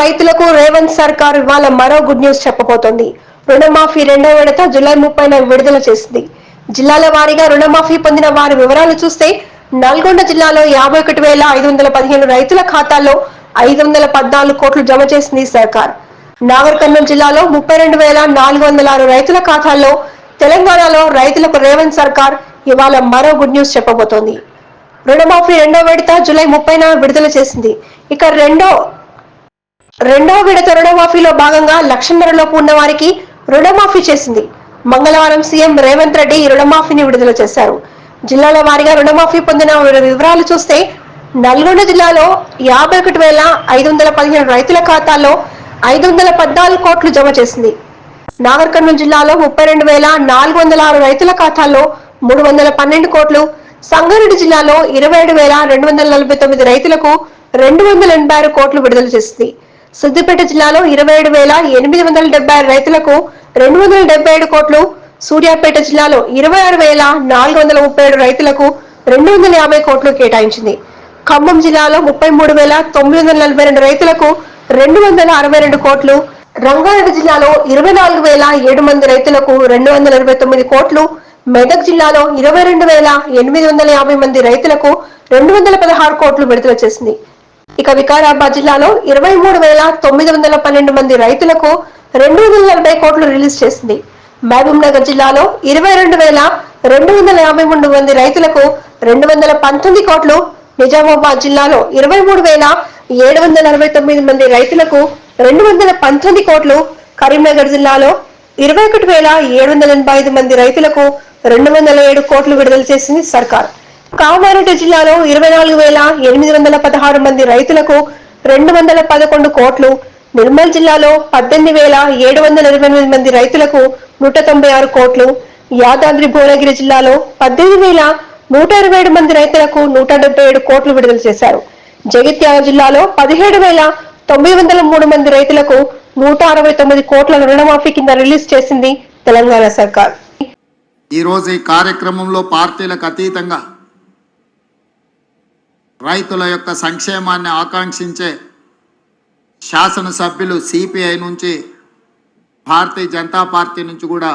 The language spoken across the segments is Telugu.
రైతులకు రేవంత్ సర్కార్ ఇవాళ మరో గుడ్ న్యూస్ చెప్పబోతోంది. రుణమాఫీ రెండో విడత జూలై 30న విడుదల చేసింది. జిల్లాల వారీగా రుణమాఫీ పొందిన వారి వివరాలు చూస్తే నల్గొండ జిల్లాలో 51,515 రైతుల ఖాతాల్లో 514 కోట్లు జమ చేసింది సర్కార్. నాగర్ కర్నూలు జిల్లాలో 32,406 రైతుల ఖాతాల్లో, తెలంగాణలో రైతులకు రేవంత్ సర్కార్ ఇవాళ మరో గుడ్ న్యూస్ చెప్పబోతోంది. రుణమాఫీ రెండో విడత జూలై 30న విడుదల చేసింది. ఇక రెండవ విడత రుణమాఫీలో భాగంగా 1,00,000 లోపు ఉన్న వారికి రుణమాఫీ చేసింది. మంగళవారం సీఎం రేవంత్ రెడ్డి రుణమాఫీని విడుదల చేశారు. జిల్లాల వారీగా రుణమాఫీ పొందిన వివరాలు చూస్తే నల్గొండ జిల్లాలో 51,515 రైతుల ఖాతాల్లో 514 కోట్లు జమ చేసింది. నాగర్ కర్నూలు జిల్లాలో 32,406 రైతుల ఖాతాల్లో 312 కోట్లు, సంగారెడ్డి జిల్లాలో 27,249 రైతులకు 286 కోట్లు విడుదల చేసింది. సిద్దిపేట జిల్లాలో 27,876 రైతులకు 277 కోట్లు, సూర్యాపేట జిల్లాలో 26,437 రైతులకు 250 కోట్లు కేటాయించింది. ఖమ్మం జిల్లాలో 33,942 రైతులకు 262 కోట్లు, రంగారెడ్డి జిల్లాలో 24,007 మంది రైతులకు 229 కోట్లు, మెదక్ జిల్లాలో 22,850 మంది రైతులకు 216 కోట్లు విడుదల చేసింది. ఇక వికారాబాద్ జిల్లాలో 23,912 మంది రైతులకు 240 కోట్లు రిలీజ్ చేసింది. మహబూబ్ నగర్ జిల్లాలో 22,253 మంది రైతులకు 219 కోట్లు, నిజామాబాద్ జిల్లాలో 23,769 మంది రైతులకు 219 కోట్లు, కరీంనగర్ జిల్లాలో 21,785 మంది రైతులకు 207 కోట్లు విడుదల చేసింది సర్కార్. కామారెడ్డి జిల్లాలో 24,816 మంది రైతులకు 211 కోట్లు, నిర్మల్ జిల్లాలో 18,728 మంది రైతులకు 196 కోట్లు, యాదాద్రి భువనగిరి జిల్లాలో 18,127 మంది రైతులకు 177 కోట్లు విడుదల చేశారు. జగిత్యాల జిల్లాలో 17,903 మంది రైతులకు 169 కోట్ల రుణమాఫీ కింద రిలీజ్ చేసింది తెలంగాణ సర్కార్. ఈ రోజు ఈ కార్యక్రమంలో పార్టీలకు అతీతంగా రైతుల యొక్క సంక్షేమాన్ని ఆకాంక్షించే శాసనసభ్యులు సిపిఐ నుంచి, భారతీయ జనతా పార్టీ నుంచి కూడా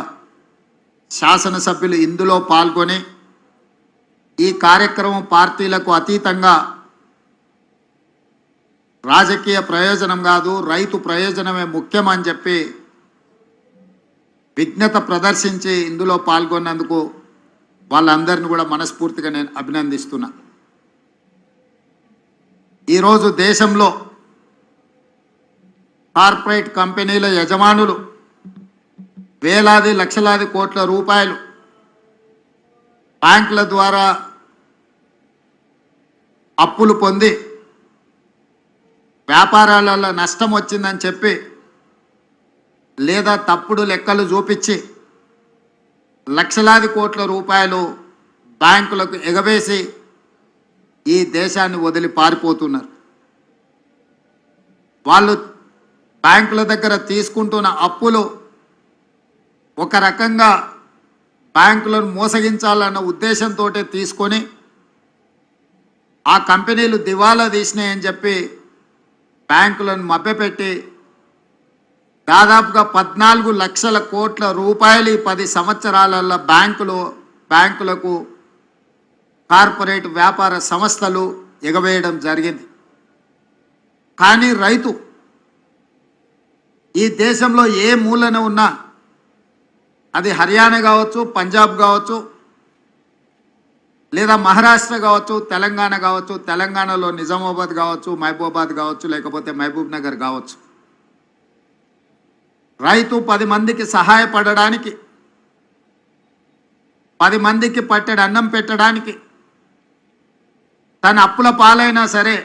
శాసనసభ్యులు ఇందులో పాల్గొని ఈ కార్యక్రమం పార్టీలకు అతీతంగా రాజకీయ ప్రయోజనం కాదు, రైతు ప్రయోజనమే ముఖ్యమని చెప్పి విజ్ఞత ప్రదర్శించి ఇందులో పాల్గొన్నందుకు వాళ్ళందరిని కూడా మనస్ఫూర్తిగా నేను అభినందిస్తున్నా. ఈరోజు దేశంలో కార్పొరేట్ కంపెనీల యజమానులు వేలాది లక్షలాది కోట్ల రూపాయలు బ్యాంకుల ద్వారా అప్పులు పొంది వ్యాపారాలలో నష్టం వచ్చిందని చెప్పి లేదా తప్పుడు లెక్కలు చూపించి లక్షలాది కోట్ల రూపాయలు బ్యాంకులకు ఎగవేసి ఈ దేశాన్ని వదిలి పారిపోతున్నారు. వాళ్ళు బ్యాంకుల దగ్గర తీసుకుంటున్న అప్పులు ఒక రకంగా బ్యాంకులను మోసగించాలన్న ఉద్దేశంతో తీసుకొని ఆ కంపెనీలు దివాలా తీసినాయని చెప్పి బ్యాంకులను మభ్యపెట్టి దాదాపుగా 14 లక్షల కోట్ల రూపాయలు 10 సంవత్సరాలలో బ్యాంకులకు కార్పొరేట్ వ్యాపార సంస్థలు ఎగవేయడం జరిగింది. కానీ రైతు ఈ దేశంలో ఏ మూలన ఉన్నా, అది హర్యానా కావచ్చు, పంజాబ్ కావచ్చు, లేదా మహారాష్ట్ర కావచ్చు, తెలంగాణ కావచ్చు, తెలంగాణలో నిజామాబాద్ కావచ్చు, మహబూబాబాద్ కావచ్చు, లేకపోతే మహబూబ్ నగర్ కావచ్చు, రైతు 10 మందికి సహాయపడడానికి, 10 మందికి పట్టెడు అన్నం పెట్టడానికి, తన అప్పుల పాలైనా సరే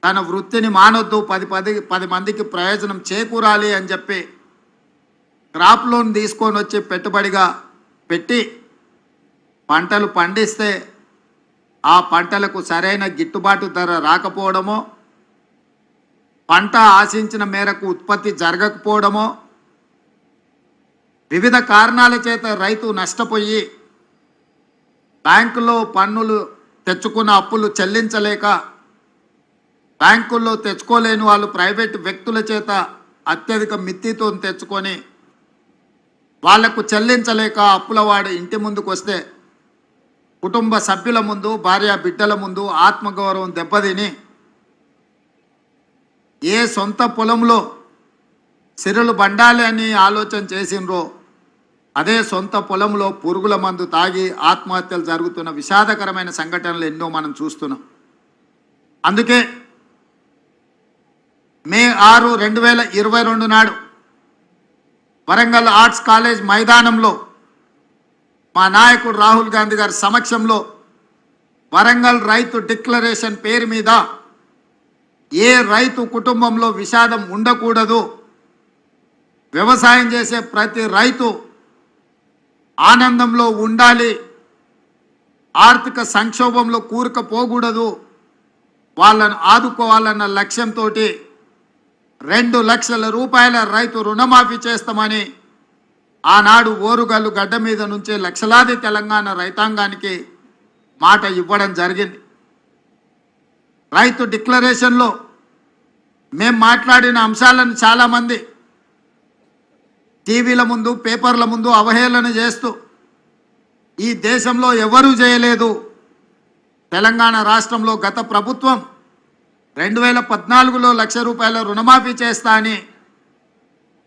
తన వృత్తిని మానొద్దు, 10 మందికి ప్రయోజనం చేకూరాలి అని చెప్పి క్రాప్ లోన్ తీసుకొని వచ్చి పెట్టుబడిగా పెట్టి పంటలు పండిస్తే ఆ పంటలకు సరైన గిట్టుబాటు ధర రాకపోవడమో, పంట ఆశించిన మేరకు ఉత్పత్తి జరగకపోవడమో, వివిధ కారణాల చేత రైతు నష్టపోయి బ్యాంకులో పన్నులు తెచ్చుకున్న అప్పులు చెల్లించలేక బ్యాంకుల్లో తెచ్చుకోలేని వాళ్ళు ప్రైవేట్ వ్యక్తుల చేత అత్యధిక మిత్తితో తెచ్చుకొని వాళ్లకు చెల్లించలేక అప్పులవాడు ఇంటి ముందుకు వస్తే కుటుంబ సభ్యుల ముందు భార్య బిడ్డల ముందు ఆత్మగౌరవం దెబ్బతిని ఏ సొంత పొలంలో సిరులు బండాలి అని ఆలోచన చేసినరో అదే సొంత పొలంలో పురుగుల మందు తాగి ఆత్మహత్యలు జరుగుతున్న విషాదకరమైన సంఘటనలు ఎన్నో మనం చూస్తున్నాం. అందుకే మే 6, 2022 నాడు వరంగల్ ఆర్ట్స్ కాలేజ్ మైదానంలో మా నాయకుడు రాహుల్ గాంధీ గారి సమక్షంలో వరంగల్ రైతు డిక్లరేషన్ పేరు మీద ఏ రైతు కుటుంబంలో విషాదం ఉండకూడదు, వ్యవసాయం చేసే ప్రతి రైతు ఆనందంలో ఉండాలి, ఆర్థిక సంక్షోభంలో కూరుకుపోకూడదు, వాళ్ళను ఆదుకోవాలన్న లక్ష్యంతో 2 లక్షల రూపాయల రైతు రుణమాఫీ చేస్తామని ఆనాడు ఓరుగల్లు గడ్డ మీద నుంచే లక్షలాది తెలంగాణ రైతాంగానికి మాట ఇవ్వడం జరిగింది. రైతు డిక్లరేషన్లో మేము మాట్లాడిన అంశాలను చాలామంది టీవీల ముందు పేపర్ల ముందు అవహేళన చేస్తూ ఈ దేశంలో ఎవరూ చేయలేదు, తెలంగాణ రాష్ట్రంలో గత ప్రభుత్వం 2014లో 1 లక్ష రూపాయల రుణమాఫీ చేస్తా అని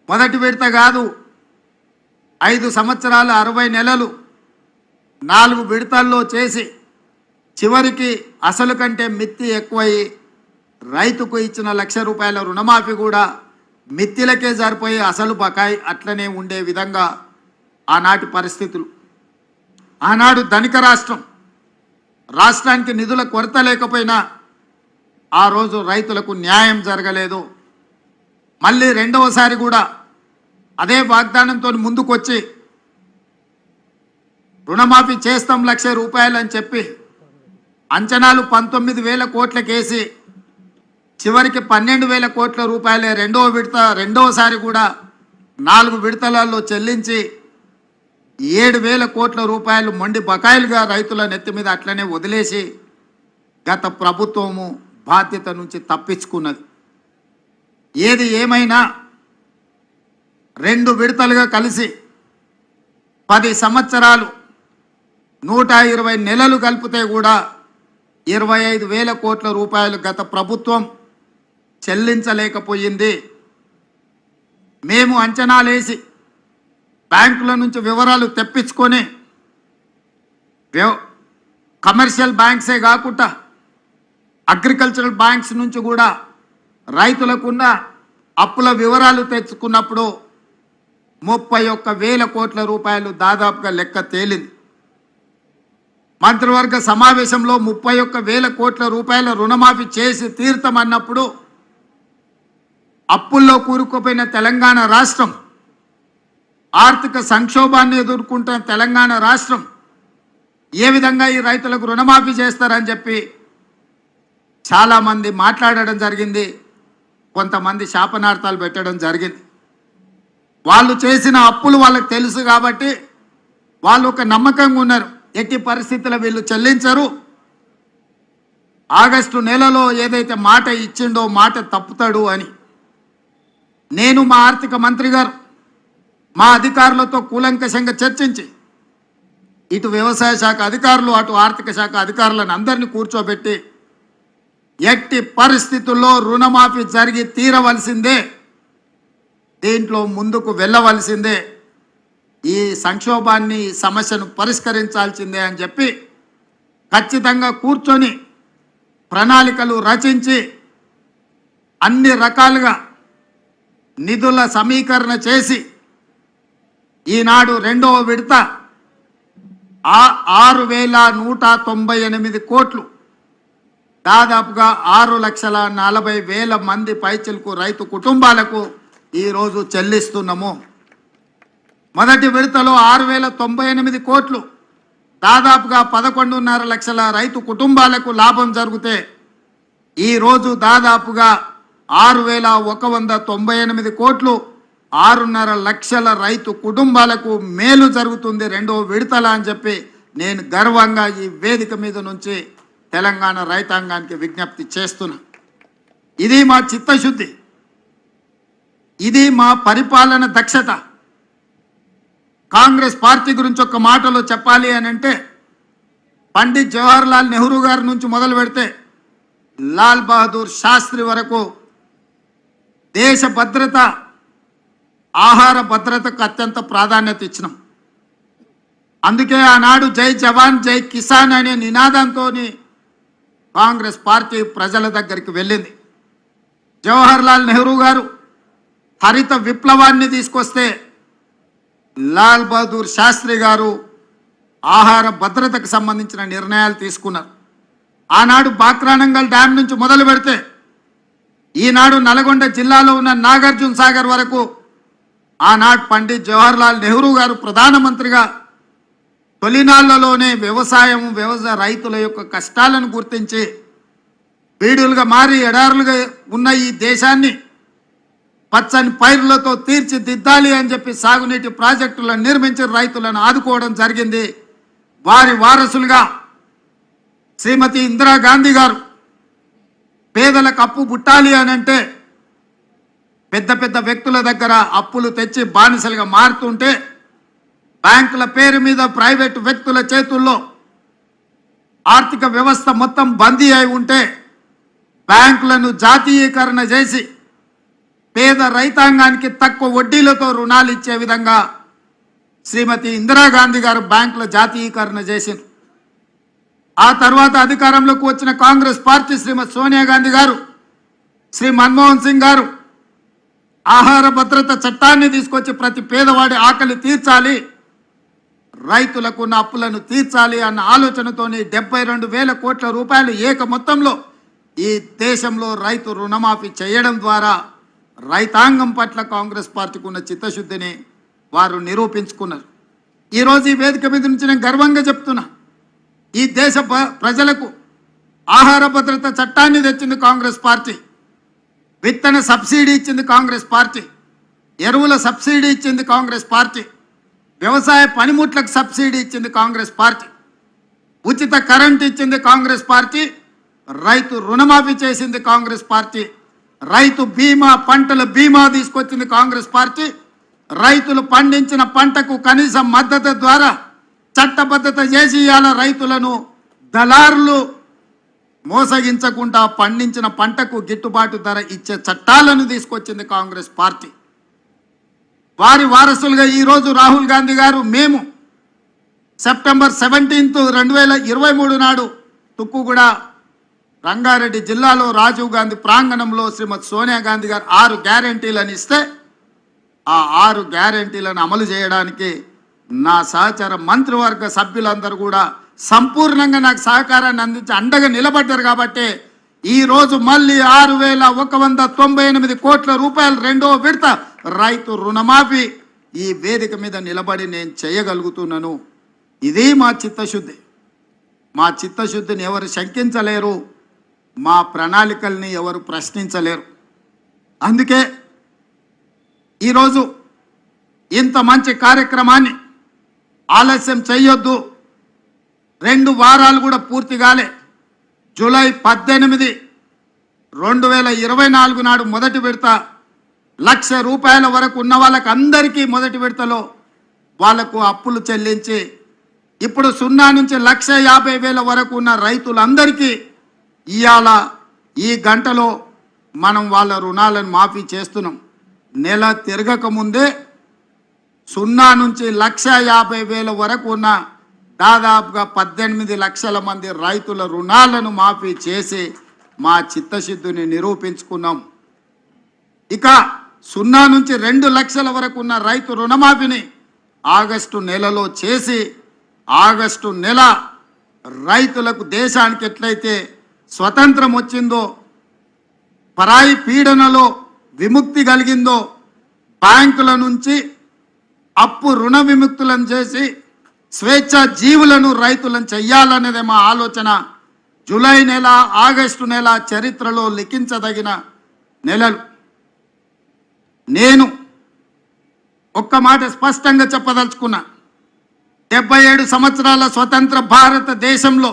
మొదటి విడత కాదు 5 సంవత్సరాలు 60 నెలలు 4 విడతల్లో చేసి చివరికి అసలు కంటే మిత్తి ఎక్కువయి రైతుకు ఇచ్చిన 1 లక్ష రూపాయల రుణమాఫీ కూడా మిత్తిలకే సరిపోయి అసలు బకాయి అట్లనే ఉండే విధంగా ఆనాటి పరిస్థితులు. ఆనాడు ధనిక రాష్ట్రానికి నిధుల కొరత లేకపోయినా ఆ రోజు రైతులకు న్యాయం జరగలేదు. మళ్ళీ రెండవసారి కూడా అదే వాగ్దానంతో ముందుకొచ్చి రుణమాఫీ చేస్తాం 1 లక్ష రూపాయలు అని చెప్పి అంచనాలు 19,000 కోట్లకేసి చివరికి 12,000 కోట్ల రూపాయలే రెండవసారి కూడా 4 విడతలలో చెల్లించి 7,000 కోట్ల రూపాయలు మొండి బకాయిలుగా రైతుల నెత్తి మీద అట్లనే వదిలేసి గత ప్రభుత్వము బాధ్యత నుంచి తప్పించుకున్నది. ఏది ఏమైనా 2 విడతలుగా కలిసి 10 సంవత్సరాలు 120 నెలలు కలిపితే కూడా 25,000 కోట్ల రూపాయలు గత ప్రభుత్వం చెల్లించలేకపోయింది. మేము అంచనాలేసి బ్యాంకుల నుంచి వివరాలు తెప్పించుకొని కమర్షియల్ బ్యాంక్సే కాకుండా అగ్రికల్చరల్ బ్యాంక్స్ నుంచి కూడా రైతులకున్న అప్పుల వివరాలు తెచ్చుకున్నప్పుడు 31,000 కోట్ల రూపాయలు దాదాపుగా లెక్క తేలింది. మంత్రివర్గ సమావేశంలో 31,000 కోట్ల రూపాయల రుణమాఫీ చేసి తీర్థమన్నప్పుడు అప్పుల్లో కూరుకుపోయిన తెలంగాణ రాష్ట్రం, ఆర్థిక సంక్షోభాన్ని ఎదుర్కొంటున్న తెలంగాణ రాష్ట్రం ఏ విధంగా ఈ రైతులకు రుణమాఫీ చేస్తారని చెప్పి చాలామంది మాట్లాడడం జరిగింది. కొంతమంది శాపనార్థాలు పెట్టడం జరిగింది. వాళ్ళు చేసిన అప్పులు వాళ్ళకి తెలుసు కాబట్టి వాళ్ళు ఒక నమ్మకంగా ఉన్నారు, ఎట్టి పరిస్థితుల్లో వీళ్ళు చెల్లించరు, ఆగస్టు నెలలో ఏదైతే మాట ఇచ్చిండో మాట తప్పుతాడు అని. నేను మా ఆర్థిక మంత్రి గారు మా అధికారులతో కూలంకషంగా చర్చించి ఇటు వ్యవసాయ శాఖ అధికారులు అటు ఆర్థిక శాఖ అధికారులను అందరినీ కూర్చోబెట్టి ఎట్టి పరిస్థితుల్లో రుణమాఫీ జరిగి తీరవలసిందే, దీంట్లో ముందుకు వెళ్ళవలసిందే, ఈ సంక్షోభాన్ని సమస్యను పరిష్కరించాల్సిందే అని చెప్పి ఖచ్చితంగా కూర్చొని ప్రణాళికలు రచించి అన్ని రకాలుగా నిధుల సమీకరణ చేసి ఈనాడు 2వ విడత 6,198 కోట్లు దాదాపుగా 6,40,000 మంది పైచిలకు రైతు కుటుంబాలకు ఈరోజు చెల్లిస్తున్నాము. మొదటి విడతలో 6,098 కోట్లు దాదాపుగా 11.5 లక్షల రైతు కుటుంబాలకు లాభం జరిగితే ఈరోజు దాదాపుగా 6,198 కోట్లు 6.5 లక్షల రైతు కుటుంబాలకు మేలు జరుగుతుంది 2వ విడతల అని చెప్పి నేను గర్వంగా ఈ వేదిక మీద నుంచి తెలంగాణ రైతాంగానికి విజ్ఞప్తి చేస్తున్నా. ఇది మా చిత్తశుద్ధి, ఇది మా పరిపాలన దక్షత. కాంగ్రెస్ పార్టీ గురించి ఒక మాటలో చెప్పాలి అని అంటే, పండిత్ జవహర్లాల్ నెహ్రూ గారి నుంచి మొదలు పెడితే లాల్ బహదూర్ శాస్త్రి వరకు దేశ భద్రత, ఆహార భద్రతకు అత్యంత ప్రాధాన్యత ఇచ్చినాం. అందుకే ఆనాడు జై జవాన్ జై కిసాన్ అనే నినాదంతో కాంగ్రెస్ పార్టీ ప్రజల దగ్గరికి వెళ్ళింది. జవహర్లాల్ నెహ్రూ గారు హరిత విప్లవాన్ని తీసుకొస్తే లాల్ బహదూర్ శాస్త్రి గారు ఆహార భద్రతకు సంబంధించిన నిర్ణయాలు తీసుకున్నారు. ఆనాడు బాక్రానంగల్ డ్యాం నుంచి మొదలు పెడితే ఈనాడు నల్గొండ జిల్లాలో ఉన్న నాగార్జున సాగర్ వరకు ఆనాడు పండిత్ జవహర్లాల్ నెహ్రూ గారు ప్రధానమంత్రిగా తొలినాళ్లలోనే వ్యవసాయ రైతుల యొక్క కష్టాలను గుర్తించి బీడులుగా మారి ఎడారులుగా ఉన్న ఈ దేశాన్ని పచ్చని పైర్లతో తీర్చిదిద్దాలి అని చెప్పి సాగునీటి ప్రాజెక్టులను నిర్మించి రైతులను ఆదుకోవడం జరిగింది. వారి వారసులుగా శ్రీమతి ఇందిరాగాంధీ గారు పేదలకు అప్పు పుట్టాలి అని అంటే పెద్ద పెద్ద వ్యక్తుల దగ్గర అప్పులు తెచ్చి బానిసలుగా మారుతుంటే, బ్యాంకుల పేరు మీద ప్రైవేటు వ్యక్తుల చేతుల్లో ఆర్థిక వ్యవస్థ మొత్తం బందీ అయి ఉంటే బ్యాంకులను జాతీయీకరణ చేసి పేద రైతాంగానికి తక్కువ వడ్డీలతో రుణాలు ఇచ్చే విధంగా శ్రీమతి ఇందిరాగాంధీ గారు బ్యాంకుల జాతీయీకరణ చేసింది. ఆ తర్వాత అధికారంలోకి వచ్చిన కాంగ్రెస్ పార్టీ శ్రీమతి సోనియా గాంధీ గారు, శ్రీ మన్మోహన్ సింగ్ గారు ఆహార భద్రత చట్టాన్ని తీసుకొచ్చి ప్రతి పేదవాడి ఆకలి తీర్చాలి, రైతులకు ఉన్న అప్పులను తీర్చాలి అన్న ఆలోచనతోని 72,000 కోట్ల రూపాయలు ఏక మొత్తంలో ఈ దేశంలో రైతు రుణమాఫీ చేయడం ద్వారా రైతాంగం పట్ల కాంగ్రెస్ పార్టీకి ఉన్న చిత్తశుద్ధిని వారు నిరూపించుకున్నారు. ఈరోజు ఈ వేదిక మీద నుంచి నేను గర్వంగా చెప్తున్నా, ఈ దేశ ప్రజలకు ఆహార భద్రత చట్టాన్ని తెచ్చింది కాంగ్రెస్ పార్టీ, విత్తన సబ్సిడీ ఇచ్చింది కాంగ్రెస్ పార్టీ, ఎరువుల సబ్సిడీ ఇచ్చింది కాంగ్రెస్ పార్టీ, వ్యవసాయ పనిముట్లకు సబ్సిడీ ఇచ్చింది కాంగ్రెస్ పార్టీ, ఉచిత కరెంట్ ఇచ్చింది కాంగ్రెస్ పార్టీ, రైతు రుణమాఫీ చేసింది కాంగ్రెస్ పార్టీ, రైతు బీమా పంటల బీమా తీసుకొచ్చింది కాంగ్రెస్ పార్టీ, రైతులు పండించిన పంటకు కనీస మద్దతు ద్వారా చట్టబద్ధత చేసి ఇవాళ రైతులను దళారులు మోసగించకుండా పండించిన పంటకు గిట్టుబాటు ధర ఇచ్చే చట్టాలను తీసుకొచ్చింది కాంగ్రెస్ పార్టీ. వారి వారసులుగా ఈరోజు రాహుల్ గాంధీ గారు మేము సెప్టెంబర్ 17, 2023 నాడు తుక్కుగూడ రంగారెడ్డి జిల్లాలో రాజీవ్ గాంధీ ప్రాంగణంలో శ్రీమతి సోనియా గాంధీ గారు 6 గ్యారెంటీలను ఇస్తే ఆ 6 గ్యారెంటీలను అమలు చేయడానికి నా సహచర మంత్రివర్గ సభ్యులందరూ కూడా సంపూర్ణంగా నాకు సహకారాన్ని అందించి అండగా నిలబడ్డారు. కాబట్టి ఈరోజు మళ్ళీ 6,198 కోట్ల రూపాయలు రెండో విడత రైతు రుణమాఫీ ఈ వేదిక మీద నిలబడి నేను చేయగలుగుతున్నాను. ఇది మా చిత్తశుద్ధి. మా చిత్తశుద్ధిని ఎవరు శంకించలేరు, మా ప్రణాళికల్ని ఎవరు ప్రశ్నించలేరు. అందుకే ఈరోజు ఇంత మంచి కార్యక్రమాన్ని ఆలస్యం చేయొద్దు. 2 వారాలు కూడా పూర్తి కాలే. జూలై 18, 2024 నాడు మొదటి విడత 1,00,000 రూపాయల వరకు ఉన్న వాళ్ళకి అందరికీ మొదటి విడతలో వాళ్లకు అప్పులు చెల్లించి ఇప్పుడు 0 నుంచి 1,50,000 వరకు ఉన్న రైతులందరికీ ఇవాళ ఈ గంటలో మనం వాళ్ళ రుణాలను మాఫీ చేస్తున్నాం. నెల తిరగక ముందే 0 నుంచి 1,50,000 వరకు ఉన్న దాదాపుగా 18 లక్షల మంది రైతుల రుణాలను మాఫీ చేసి మా చిత్తశుద్ధిని నిరూపించుకున్నాం. ఇక 0 నుంచి 2 లక్షల వరకు ఉన్న రైతు రుణమాఫీని ఆగస్టు నెలలో చేసి ఆగస్టు నెల రైతులకు దేశానికి ఎట్లయితే స్వతంత్రం వచ్చిందో, పరాయి పీడనలో విముక్తి కలిగిందో, బ్యాంకుల నుంచి అప్పు రుణ విముక్తులను చేసి స్వేచ్ఛ జీవులను రైతులను చెయ్యాలనేదే మా ఆలోచన. జూలై నెల, ఆగస్టు నెల చరిత్రలో లిఖించదగిన నెలలు. నేను ఒక్క మాట స్పష్టంగా చెప్పదలుచుకున్నా. 77 సంవత్సరాల స్వతంత్ర భారతదేశంలో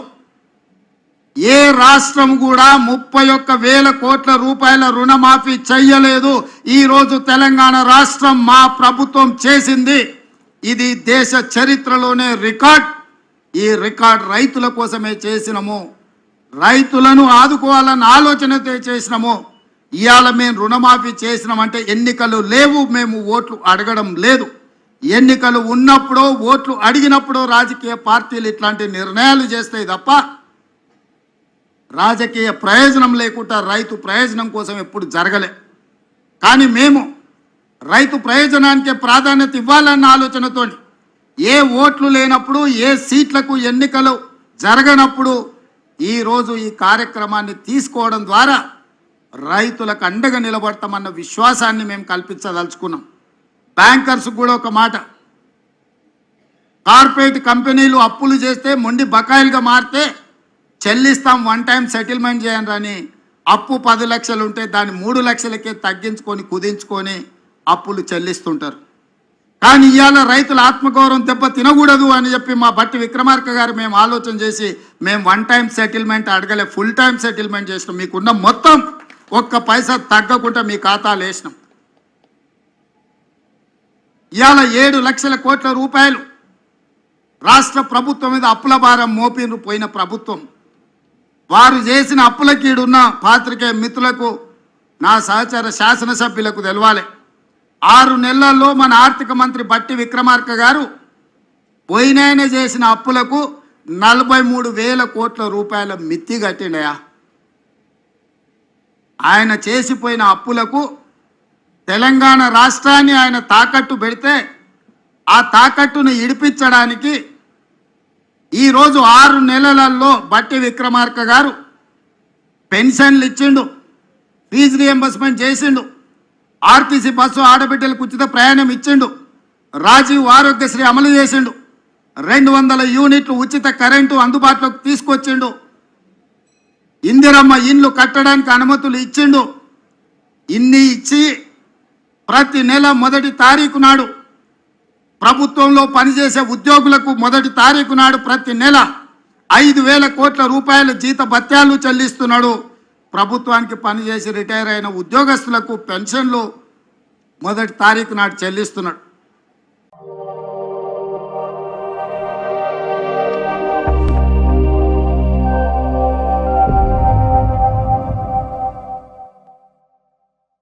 ఏ రాష్ట్రం కూడా 31,000 కోట్ల రూపాయల రుణమాఫీ చెయ్యలేదు. ఈ రోజు తెలంగాణ రాష్ట్రం మా ప్రభుత్వం చేసింది. ఇది దేశ చరిత్రలోనే రికార్డ్. ఈ రికార్డ్ రైతుల కోసమే చేసినాము, రైతులను ఆదుకోవాలన్న ఆలోచనతో చేసినాము. ఇవాళ మేము రుణమాఫీ చేసినామంటే ఎన్నికలు లేవు, మేము ఓట్లు అడగడం లేదు. ఎన్నికలు ఉన్నప్పుడు ఓట్లు అడిగినప్పుడు రాజకీయ పార్టీలు ఇట్లాంటి నిర్ణయాలు చేస్తాయి తప్ప రాజకీయ ప్రయోజనం లేకుండా రైతు ప్రయోజనం కోసం ఎప్పుడు జరగలే. కానీ మేము రైతు ప్రయోజనానికే ప్రాధాన్యత ఇవ్వాలన్న ఆలోచనతో ఏ ఓట్లు లేనప్పుడు, ఏ సీట్లకు ఎన్నికలు జరగనప్పుడు ఈరోజు ఈ కార్యక్రమాన్ని తీసుకోవడం ద్వారా రైతులకు అండగా నిలబడతామన్న విశ్వాసాన్ని మేము కల్పించదలుచుకున్నాం. బ్యాంకర్స్ కూడా ఒక మాట, కార్పొరేట్ కంపెనీలు అప్పులు చేస్తే మొండి బకాయిలుగా మారితే చెల్లిస్తాం, వన్ టైం సెటిల్మెంట్ చేయండి అని అప్పు 10 లక్షలు ఉంటే దాన్ని 3 లక్షలకే తగ్గించుకొని కుదించుకొని అప్పులు చెల్లిస్తుంటారు. కానీ ఇవాళ రైతుల ఆత్మగౌరవం దెబ్బ తినకూడదు అని చెప్పి మా బట్టి విక్రమార్క గారు మేము ఆలోచన చేసి మేము వన్ టైం సెటిల్మెంట్ అడగలే, ఫుల్ టైం సెటిల్మెంట్ చేసినాం. మీకున్న మొత్తం ఒక్క పైసా తగ్గకుండా మీ ఖాతాలు వేసినాం. ఇవాళ 7 లక్షల కోట్ల రూపాయలు రాష్ట్ర ప్రభుత్వం మీద అప్పుల భారం మోపిన పోయిన ప్రభుత్వం. వారు చేసిన అప్పులకి ఈడున్న పాత్రికేయ మిత్రులకు, నా సహచర శాసనసభ్యులకు తెలవాలి. 6 నెలల్లో మన ఆర్థిక మంత్రి బట్టి విక్రమార్క గారు పోయినాయన చేసిన అప్పులకు 43,000 కోట్ల రూపాయల మిత్తి కట్టిండయా. ఆయన చేసిపోయిన అప్పులకు తెలంగాణ రాష్ట్రాన్ని ఆయన తాకట్టు పెడితే ఆ తాకట్టును ఇడిపించడానికి ఈరోజు 6 నెలలలో బట్టి విక్రమార్క గారు పెన్షన్లు ఇచ్చిండు, ఫీజు రియంబర్స్మెంట్ చేసిండు, ఆర్టీసీ బస్సు ఆడబిడ్డలకు ఉచిత ప్రయాణం ఇచ్చిండు, రాజీవ్ ఆరోగ్యశ్రీ అమలు చేసిండు, 200 యూనిట్లు ఉచిత కరెంటు అందుబాటులోకి తీసుకొచ్చిండు, ఇందిరమ్మ ఇండ్లు కట్టడానికి అనుమతులు ఇచ్చిండు. ఇన్ని ఇచ్చి ప్రతి నెల 1వ తారీఖు నాడు ప్రభుత్వంలో పనిచేసే ఉద్యోగులకు 1వ తారీఖు నాడు ప్రతి నెల 5,000 కోట్ల రూపాయల జీత భత్యాలు చెల్లిస్తున్నాడు. ప్రభుత్వానికి పనిచేసి రిటైర్ అయిన ఉద్యోగస్తులకు పెన్షన్లు 1వ తారీఖు నాడు చెల్లిస్తున్నాడు.